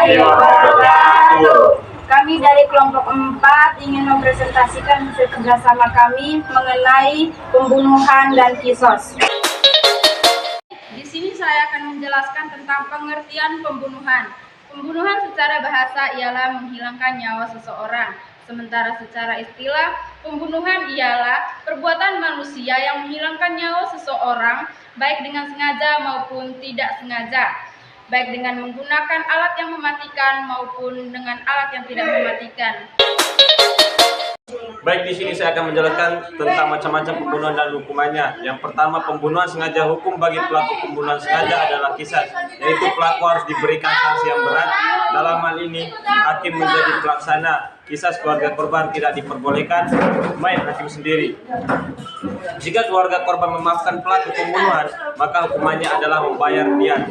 warahmatullahi wabarakatuh. Kami dari kelompok 4 ingin mempresentasikan hasil kerjasama kami mengenai pembunuhan dan kisos. Di sini saya akan menjelaskan tentang pengertian pembunuhan. Pembunuhan secara bahasa ialah menghilangkan nyawa seseorang. Sementara secara istilah, pembunuhan ialah perbuatan manusia yang menghilangkan nyawa seseorang, baik dengan sengaja maupun tidak sengaja, baik dengan menggunakan alat yang mematikan maupun dengan alat yang tidak mematikan. Baik, di sini saya akan menjelaskan tentang macam-macam pembunuhan dan hukumannya. Yang pertama, pembunuhan sengaja. Hukum bagi pelaku pembunuhan sengaja adalah kisas, yaitu pelaku harus diberikan sanksi yang berat. Dalam hal ini, hakim menjadi pelaksana. Kisas keluarga korban tidak diperbolehkan, main hakim sendiri. Jika keluarga korban memaafkan pelaku pembunuhan, maka hukumannya adalah membayar diat.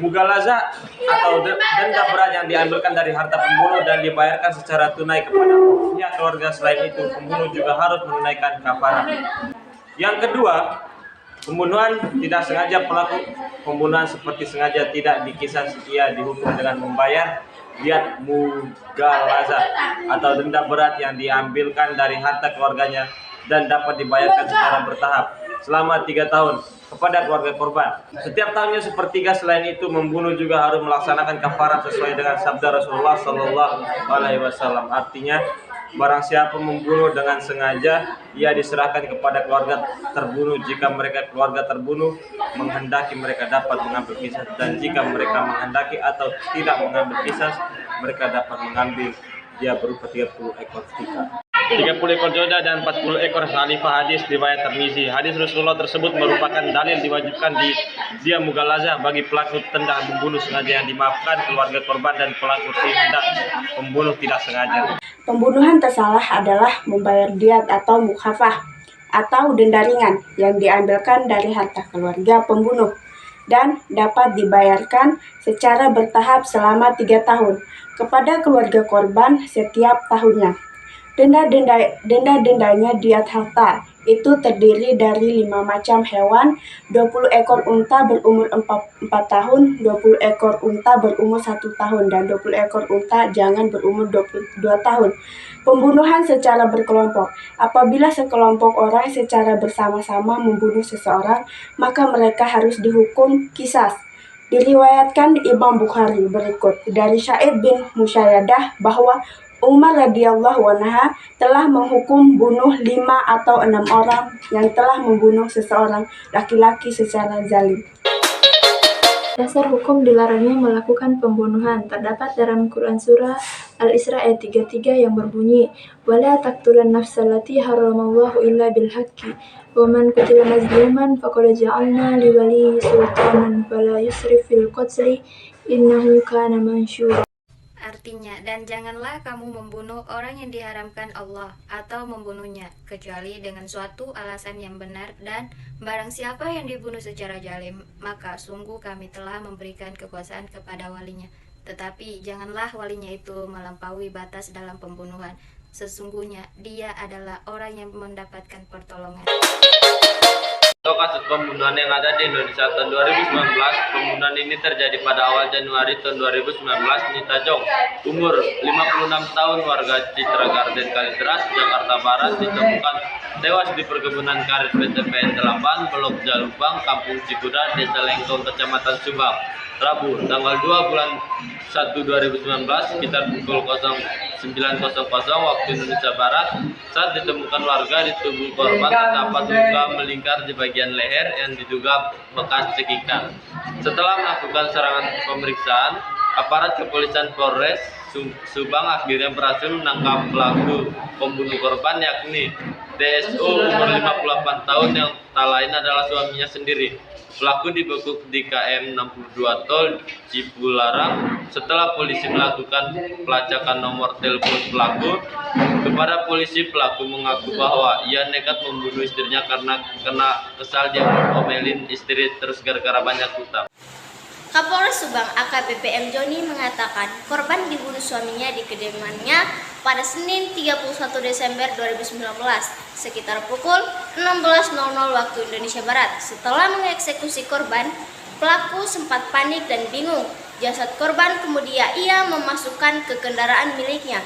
Mughalazah atau denda berat yang diambilkan dari harta pembunuh dan dibayarkan secara tunai kepada pihak keluarga. Selain itu, pembunuh juga harus menunaikan kafarah. Yang kedua, pembunuhan tidak sengaja. Pelaku pembunuhan seperti sengaja tidak dikisas, ia dihukum dengan membayar diat mughalazah atau denda berat yang diambilkan dari harta keluarganya dan dapat dibayarkan secara bertahap selama 3 tahun kepada keluarga korban. Setiap tahunnya sepertiga. Selain itu, membunuh juga harus melaksanakan kafarah sesuai dengan sabda Rasulullah SAW. Artinya, barang siapa membunuh dengan sengaja, ia diserahkan kepada keluarga terbunuh. Jika mereka keluarga terbunuh menghendaki, mereka dapat mengambil kisas, dan jika mereka menghendaki atau tidak mengambil kisas, mereka dapat mengambil dia berupa 30 ekor tikar, 30 ekor joda dan 40 ekor khalifah. Hadis riwayat Tirmizi. Hadis Rasulullah tersebut merupakan dalil diwajibkan dia mughalazah bagi pelaku tindak membunuh sengaja yang dimaafkan keluarga korban dan pelaku tindak pembunuh tidak sengaja. Pembunuhan tersalah adalah membayar diat atau mukhafah atau denda ringan yang diambilkan dari harta keluarga pembunuh dan dapat dibayarkan secara bertahap selama 3 tahun kepada keluarga korban setiap tahunnya. Denda-dendanya diat harta itu terdiri dari 5 macam hewan, 20 ekor unta berumur 4 tahun, 20 ekor unta berumur 1 tahun, dan 20 ekor unta jangan berumur 22 tahun. Pembunuhan secara berkelompok. Apabila sekelompok orang secara bersama-sama membunuh seseorang, maka mereka harus dihukum kisas. Diriwayatkan Imam Bukhari berikut dari Sa'id bin Musayyadah bahwa Umar radhiyallahu anha telah menghukum bunuh 5 atau 6 orang yang telah membunuh seseorang laki-laki secara zalim. Dasar hukum dilarangnya melakukan pembunuhan terdapat dalam Quran Surah Al-Isra ayat 33 yang berbunyi, وَلَا تَقْتُلُوا النَّفْسَ الَّتِي حَرَّمَ اللَّهُ إِلَّا بِالْحَقِّ وَمَنْ قُتِلَ مَظْلُومًا فَقَدْ جَعَلْنَا لِوَلِيِّهِ سُلْطَانًا فَلَا يُسْرِفْ فِي الْقَتْلِ إِنَّهُ كَانَ مَنْصُورًا. Artinya, dan janganlah kamu membunuh orang yang diharamkan Allah atau membunuhnya, kecuali dengan suatu alasan yang benar, dan barang siapa yang dibunuh secara zalim, maka sungguh kami telah memberikan kekuasaan kepada walinya. Tetapi janganlah walinya itu melampaui batas dalam pembunuhan. Sesungguhnya dia adalah orang yang mendapatkan pertolongan. Untuk kasus pembunuhan yang ada di Indonesia tahun 2019, pembunuhan ini terjadi pada awal Januari tahun 2019. Nita Jong, umur 56 tahun, warga Citra Garden, Kalideres, Jakarta Barat, ditemukan tewas di perkebunan karet PTPN 8, Blok Jalubang, Kampung Cikuda, Desa Lengkong, Kecamatan Subang, Rabu, tanggal 2 bulan 1 2019, sekitar pukul 09.00 waktu Indonesia Barat. Saat ditemukan warga, di tubuh korban terdapat luka melingkar di bagian leher yang diduga bekas cekikan. Setelah melakukan serangan pemeriksaan, aparat kepolisian Polres Subang akhirnya berhasil menangkap pelaku pembunuh korban, yakni DSO umur 58 tahun yang tak lain adalah suaminya sendiri. Pelaku dibekuk di KM 62 Tol Cipularang. Setelah polisi melakukan pelacakan nomor telepon pelaku, kepada polisi pelaku mengaku bahwa ia nekat membunuh istrinya karena kena kesal dia ngomelin istri terus gara-gara banyak utang. Kapolres Subang AKBP M. Joni mengatakan korban dibunuh suaminya di kediamannya pada Senin 31 Desember 2019 sekitar pukul 16.00 waktu Indonesia Barat. Setelah mengeksekusi korban, pelaku sempat panik dan bingung Jasad korban kemudian ia memasukkan ke kendaraan miliknya.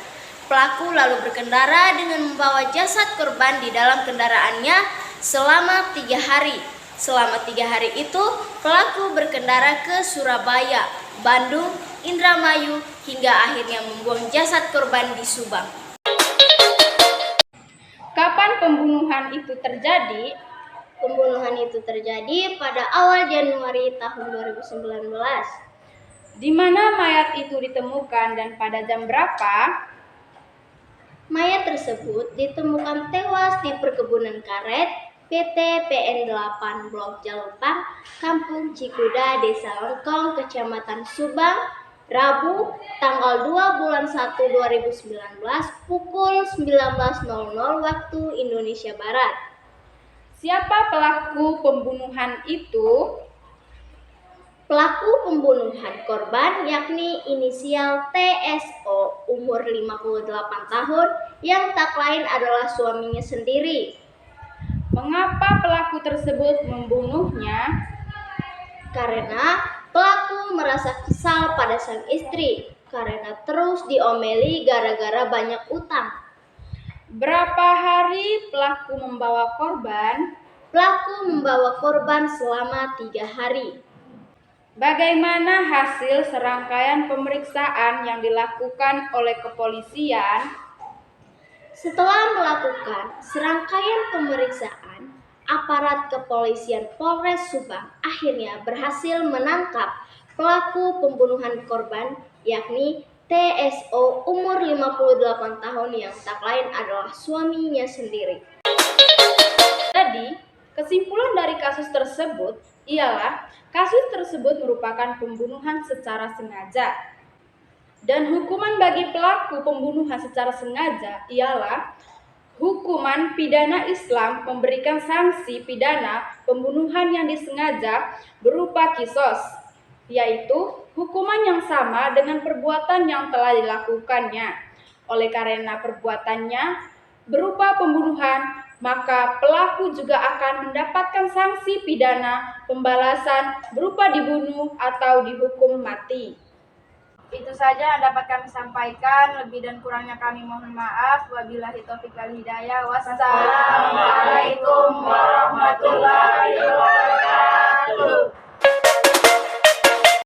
Pelaku lalu berkendara dengan membawa jasad korban di dalam kendaraannya selama 3 hari. Selama 3 hari itu, pelaku berkendara ke Surabaya, Bandung, Indramayu, hingga akhirnya membuang jasad korban di Subang. Kapan pembunuhan itu terjadi? Pembunuhan itu terjadi pada awal Januari tahun 2019. Di mana mayat itu ditemukan dan pada jam berapa? Mayat tersebut ditemukan tewas di perkebunan karet PT PN 8 Blok Jalupang, Kampung Cikuda, Desa Lengkong, Kecamatan Subang, Rabu, tanggal 2 bulan 1 2019 pukul 19.00 waktu Indonesia Barat. Siapa pelaku pembunuhan itu? Pelaku pembunuhan korban yakni inisial TSO umur 58 tahun yang tak lain adalah suaminya sendiri. Mengapa pelaku tersebut membunuhnya? Karena pelaku merasa kesal pada sang istri karena terus diomeli gara-gara banyak utang. Berapa hari pelaku membawa korban? Pelaku membawa korban selama 3 hari. Bagaimana hasil serangkaian pemeriksaan yang dilakukan oleh kepolisian? Setelah melakukan serangkaian pemeriksaan, aparat kepolisian Polres Subang akhirnya berhasil menangkap pelaku pembunuhan korban yakni TSO umur 58 tahun yang tak lain adalah suaminya sendiri. Jadi, kesimpulan dari kasus tersebut ialah kasus tersebut merupakan pembunuhan secara sengaja. Dan hukuman bagi pelaku pembunuhan secara sengaja ialah hukuman pidana Islam memberikan sanksi pidana pembunuhan yang disengaja berupa kisos, yaitu hukuman yang sama dengan perbuatan yang telah dilakukannya. Oleh karena perbuatannya berupa pembunuhan, maka pelaku juga akan mendapatkan sanksi pidana pembalasan berupa dibunuh atau dihukum mati. Itu saja yang dapat kami sampaikan. Lebih dan kurangnya kami mohon maaf. Wabillahi taufiq wal hidayah. Wassalamualaikum warahmatullahi wabarakatuh.